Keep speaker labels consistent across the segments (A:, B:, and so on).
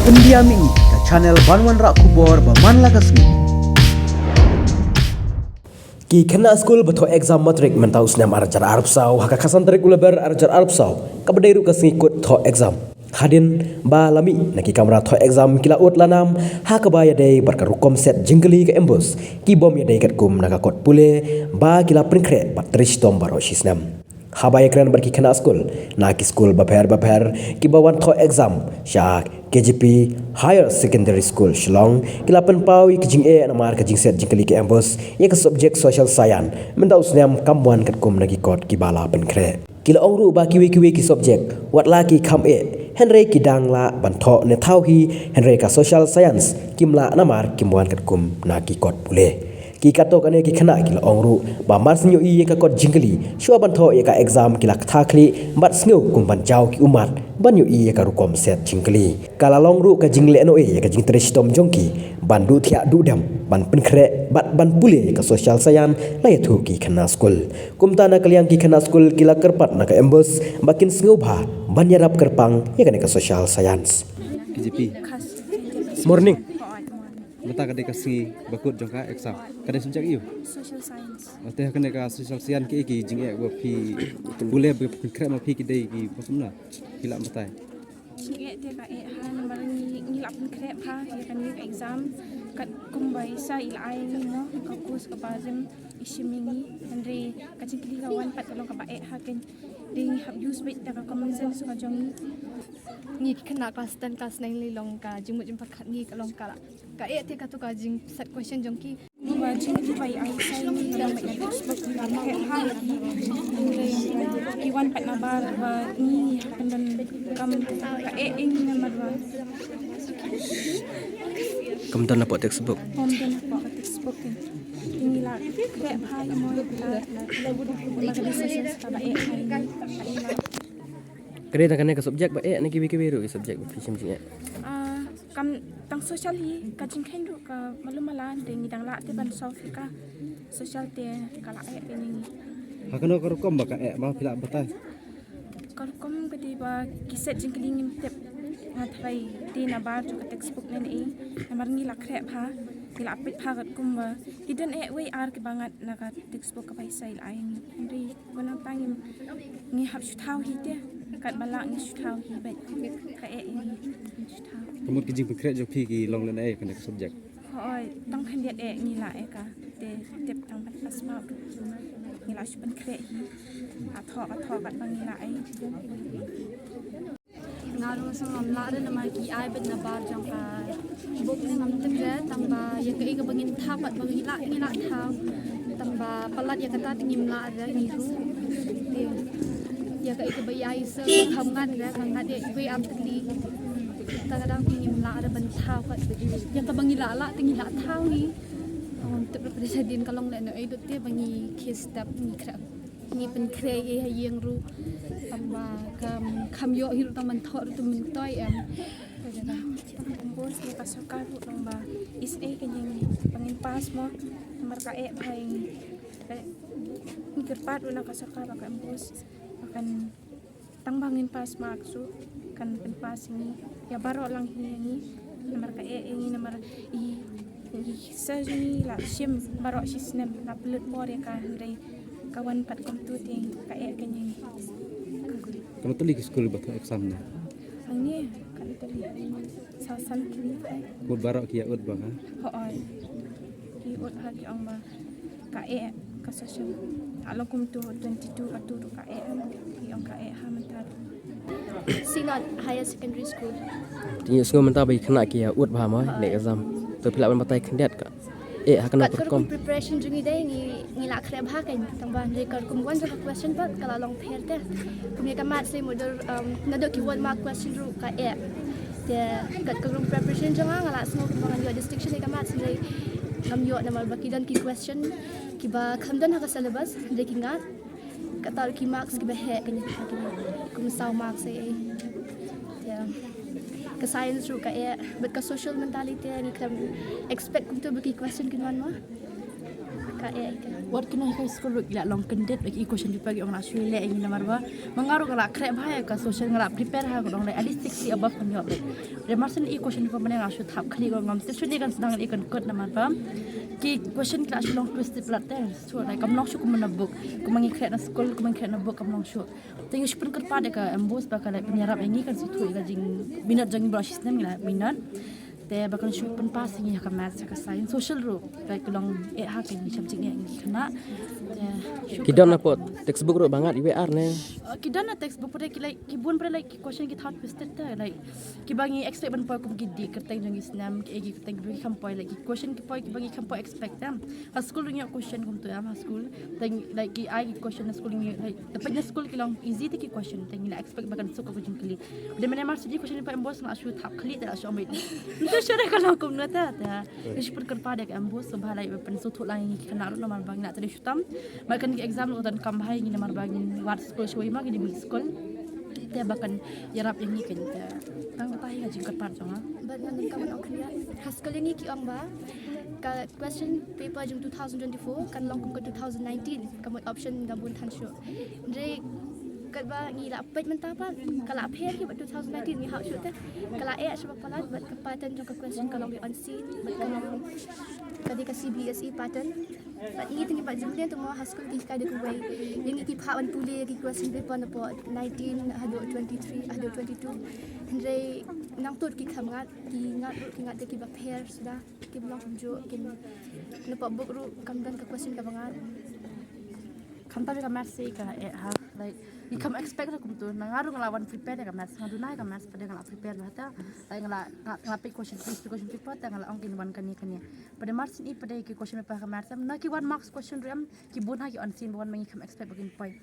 A: Pendiami ke channel Banwan Rak Kubor Baman Lagasmi.
B: Ki kena school betul exam matrik mentau senam arjar Arab Sau haka kasan tarik ulabar arjar Arab Sau kabadai ru kasi ikut to exam hadin ba lami naki kamera to exam kila ut lanam haka ba ya dai barkaru komset jingli ke embus ki bom ya dai kat kum naka kot pule ba kila prinkre patrish tom baro shisnam haba ya kran barki kena school na ki school baper ki bawan to exam syak KGP Higher Secondary School Shillong kila penpau ki jing e namar ka jing set jingkali ke embus ye ka subject social science mendau snam kamwan kat kum nagi kot ki bala penkre kila ongru ba kiwe ki subject wat la ki kam e henry ki dangla bantho ne thau hi henry ka social science kimla namar kimwan kat kum nagi kot pule ki kato kane ki khana kila ongru ba mars nyu i ka kot jingli shwa bantho ye ka exam kila thakli bat sngu kum ban jaw ki umat banyu i ka rukom set jingli kala longru ka jingle no e ka jing trish tom jongki bandu thia du dam ban penkre bat ban pule ka social sayan la thu ki khana school kumta na kaliang ki khana school kila kerpat na ka embus bakin sngu bha ban yarap kerpang ye ka social science
C: KGP
B: morning
C: mata kadai kasi bakut jongka exam kadai subjek iu
D: Social science.
C: teh kadai ka social science ki jing e pi boleh berkira ma pi kidai ki pasumna kila matai
D: Cik dia kat han barang ni lap krep ha dia kan ni exam kat kumbai sa ilai ni mo ka kus ka bazem ishimini andre ka cikli ka wan pat kalong ka bae ha kan ding have use bit ta ka common sense ka jong
E: ni kena kelas 10 kelas 9 lilong ka jumut jumpa kat ni kalong ka te ka tu ka jing set question jong ki
D: ba jing ki bai ai sai ni dalam mek textbook ni ka krep ha andre iwan pat na ba ni pandan kam ka ing na marwa
B: kemudian dapat textbook
D: Pomden po ka textbook ni inila krep ha mo la ka decisions ka bae ha ni
B: kadai takane ka subjek ba ni kiwi ru subjek fishim jing e
D: kam tang social hi ka jing khen ru ka malumalan de ni dang la te ban solve ka social te ka la ke ni
C: hakano ka rukom ba ka e ma pila batai
D: ka kom ka di ba kiset jing kling nim tep na thai ti na ba ju ka textbook nen e na mar ni la krep ha ni la pit pha ka kum ba hidden e we ar ke bangat na ka textbook ka pai sai lai ni ri wanang tangim ni hab shu thau hi te kat balak ni shu thau hi bet ka e ni shu thau
C: kemut ki jing berkira jo pi ki long len e kadai ka subjek
D: Hoi, tang kan dia ni la eka, te tip tang pan asma tu, ni la shupan kre hi, atho kat bang ni la ai.
E: ngaru sang amla ada nama ki ai bet na bar jong ka buk ni ngam tekre tamba ya ke ka bangin tha pat bang ni la tha tamba palat ya kata tingim la ada ni ru ya ke ba ai se kham ngan ra kham ngat ya we am tekli kadang tingim la ada ban tha pat ya ka bangi la tingi la tha ni untuk presiden kalong le no ai dot te bangi case step ni kra ni pen kre ye yang ru tamba kam yo hiru taman thor tu min toy em
D: Bos ni kasukar ru tang ba, is e kanyang pangin pas mo, nomor ka e bhai ni. Ni kerpat una kasukar ba kan bos, akan tang bangin pas maksu kan pen pas ni, ya baro lang hi ni, nomor ka e ni nomor i sa ni la shim baro shisnem la pelut por ya ka ndai kawan pat kom tu ting ka e kanyang
C: kamu tuli ki school bato exam na
D: ang ni kan tali sa san kini
C: kut barok ki ud ba ha
D: hoy ki ut ha ki ang ba ka e ka social along kum tu 22 atu ka e ki ang ka e ha mentar
E: Sinat Higher Secondary School
B: tingi school mentah bai khana ki ut bha ma le exam to pila ban batai khendiat ka hakana
E: kat
B: perkom
E: preparation jungi dai ni la krep ha kan tamba ni kar kum wan jaka question pat kala long pher te kum ni ka mat se model na do ki one mark question ru ka e te kat kum preparation janga ngala smo kum ngan yo distinction ni ka mat se ngam yo na mal bakidan ki question ki ba khamdan ha ka syllabus de ki ngat katar ki marks ki ba he kan kum saw marks se te ka science ru ka but ka social mentality ni kam expect kum tu bagi question kinwan ma ka ikan.
F: Wat kena high school gila long kendet lagi question paper gi orang asli le ini namar ba mengaruh kala krep hai ka social ngala prepare ha orang le at least 60 above kan yo le marsen question paper mane asu thap khali go ngam se chuni kan sedang ikan kot namar ba ki question class long twisted plat there so like kam long shu kum na book kumangi krep na school kumangi krep na book kam long shu tengi spun ker pada ka embos ba kala penyarap ini kan situ ga jing minat jang bro system ngala minat te bakal shu pen pas ni ka math ka science social ro like long ha kan ni cham jing ni kana
B: Kidon na po textbook ro bangat IWR ne.
F: Kita na textbook pada like kibun pada like question kita thought twisted ta like kibangi expect ban po kum gidi kerteng jang isnam ki egi kerteng bi kampoi like question ki poi kibangi kampoi expect tam a school nya question kum tu am school teng like ki ai question na school ni like dapat na school ki long easy ti ki question teng ni expect bakan sok ko jing kali de mena mar sidi question pa embos na asu thap kali ta asu ambil tu sure kalau kum na ta ni spur ker pada ka embos so bhalai pen so thu lai ni kana ro mar bang na tadi shutam makan ki exam utan kambhai ni mar bang wat school shoi ma di school te bakan yarap yang ni kan tang tai ga jing kat jong
E: But nan ka man oknya haskal ni ki ong ba ka question paper jung 2024 kan long kum ka 2019 kamot option gabun than shu re kat ba ngi la pet menta pa kala pher ki 2019 ni hau shu te kala sebab palat bat ka pattern jong ka question kalong on scene bat kalong kadi ka CBSE pattern but ni tingi pa jumle tu mo haskul di ka de kuwai yang iti phawan puli ki question paper na po 19 hado 23 hado 22 andre nang tut ki khamat ki ngat de ki ba pher sudah ki blong jo ki na po book ru kam dan ka question ka bangat
F: kan tabi ka math se ka ha like you come expect kum tu nangaru ngalawan prepare ka math ngadu nai ka math pada ngala prepare bahata like ngala pick question paper ta ngala ongkin wan kan ni pada marks ni pada ki question paper ka math na ki 1 marks question ram ki bun ha ki on scene bon mangi come expect bagin point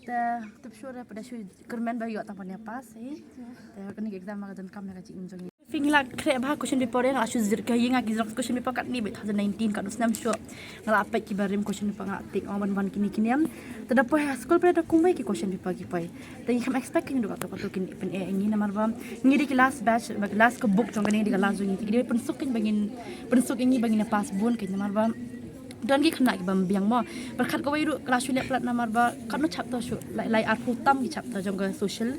F: ta tip sure pada shu kermen ba yo ta panya pas ta kan ni exam ma dan kam na ka chi injong Fingla krep ha question paper yang asu zir ka yinga ki question paper kat ni 2019 kat usnam syo ngala apet ki barim question paper ngak tik on ban kini kiniam tada po school pada kumbai ki question paper ki pai ta kam expect ki ndu ka to kin pen e ngi namar ba ngi di class batch class ka book jong kan di class jong ni ki pen sukin bangin bangin pas bun ki namar ba don gi khna ki bam biang mo berkat ko wiru kelas ulek plat namar ba kan chapter shu lai ar putam ki chapter jong ga social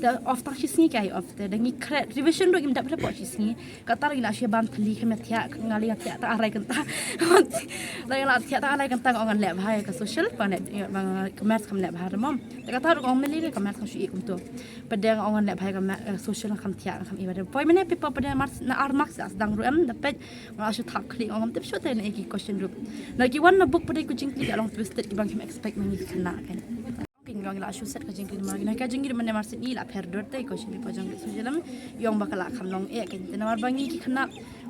F: the of ta hisni kai of the dangi credit revision ro im da po hisni katar ila she bam thli khme thya ngali thya ta arai kan ta lai la thya ta arai kan ta ngan le bhai ka social pa ne bang commerce kham le bhai mom ta katar ko meli le commerce shu ikum to padang ngan le bhai ka social kham thya kham i ba poi mene pe pa padang na ar max as dang ro am da pe nga shu thak khli ngam tip shu te ne ki question ro lagi one book pada ku jingkli along twisted ki bang expect mani kena kan king gang la shu set ka jingkli ma na ka jingkli man mar sit ni la pher dor tai ko shi pa jang su jelam yong bakala kham long e kan te mar bangi ki kena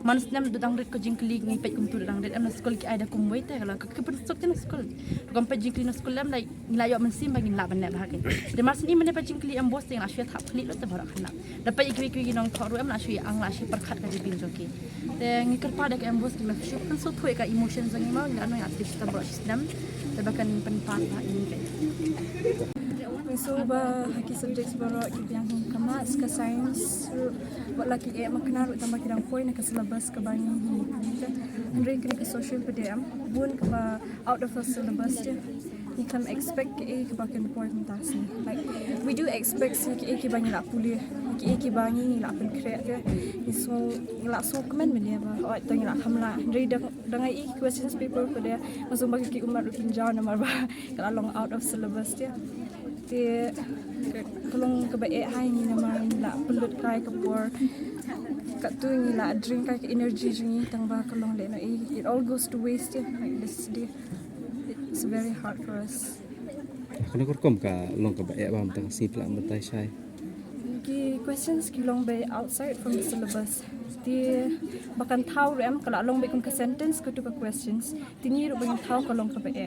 F: manus nem dudang ret ko jingkli ni pe kum tu dang ret am school ki ada kum wai te kala ka pen sok ten school kom pe jingkli na school lam lai la yo man sim bangin la ban ne ba kan de mar sit ni man pe jingkli am bos te la shu thap khli lo te bara khna da pe ki nong thoru am la shu ang la shu par khat ka jibin joki te ngi ker pada ka am bos ki la shu pen so thoi ka emotions jang ma no ya tis ta bro system te bakan pen pat ha ini kan
D: So ba haki subjects baro ki yang kamas ka science buat laki makna ru tambah kirang point ka syllabus ka bani ni andre ka social pdm bun ka out of the syllabus je you can expect ke bakan point tas like we do expect ke bani la puli ke bani ni la pen create ke so la so comment me ba oi to ni la hamla andre dengan questions paper pada masuk bagi ki umar pinjau nomor ba kalau long out of syllabus je te kalong ka ba e hai ni naman la pulut kai ka por ka tu ni la drink kai energy ni tang ba kalong le na it all goes to waste like this day it's very hard for us
C: Kena korkom ka long ka ba e bam tang si pla matai sai
D: ki questions ki long ba outside from the syllabus ti bakan thau rem kala long ba kun ka sentence ko to ka questions tingi ro ba thau kalong ka ba e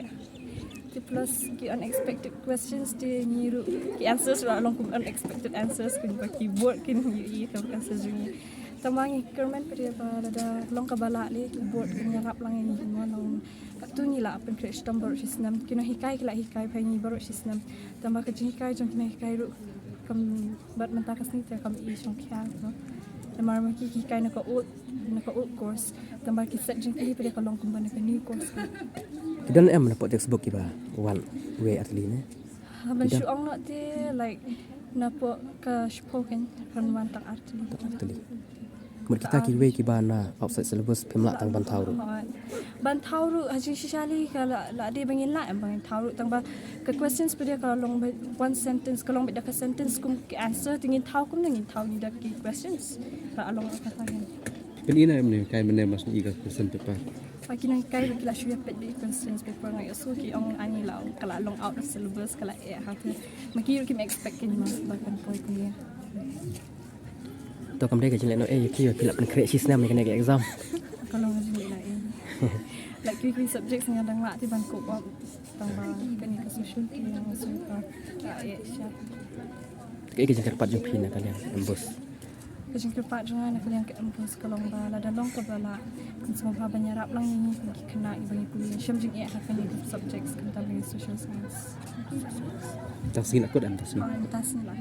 D: plus ki unexpected questions di niru ki answers ra long kum unexpected answers kun ba keyboard kin yi kam answers ni tamangi kermen pria ba da long ka bala le keyboard kin yarap lang ni mo long tu ni la pen create stumble system kin hikai kila hikai phai ni baro system tamba ka hikai jong kin hikai ru kam bat menta ka sni ta kam i song kya no Demar maki ki kai naka ut course. Tambah ki set jing pada kalong kumba naka new course.
B: Dan em na po textbook iba one way atli ne.
D: Haban syuang nak te like napo ka spoken kan mantang arti.
B: Atli. Mur kita ki way ki ba na outside syllabus pimla tang bantau ru.
D: Bantau ru haji shishali kala la de bangin la bangin tau ru tangba ke questions pada kalau long one sentence kalau beda ke sentence kum ke answer tingin tau kum tingin tau ni dak ki questions ra along kata kan.
C: Pelina ni kai mene mas ni ka question paper.
D: Pagi nang kai kila shuya pet di questions paper ngai so ki ong ani lau kala long out of syllabus kala ha tu maki ki expect kin mas bahkan poi kuliah.
B: To kam dai ka jile no ki pila pen create system ni kena ke exam.
D: Kalau ngaji la like quick subjects yang ada ngelak di bangku tambah kan ni ke social ki yang masuk ka syak.
B: Ke cepat jumpa na kalian embus.
D: Kajing kepat jangan nak kalian ke embus kalau bala dalong ke bala kan semua banyak rap lang ni kena ibang kuliah syam jing akan ni subjects kan tambah social science.
C: Tas ni nak kod antas ni.
D: Tas ni lah.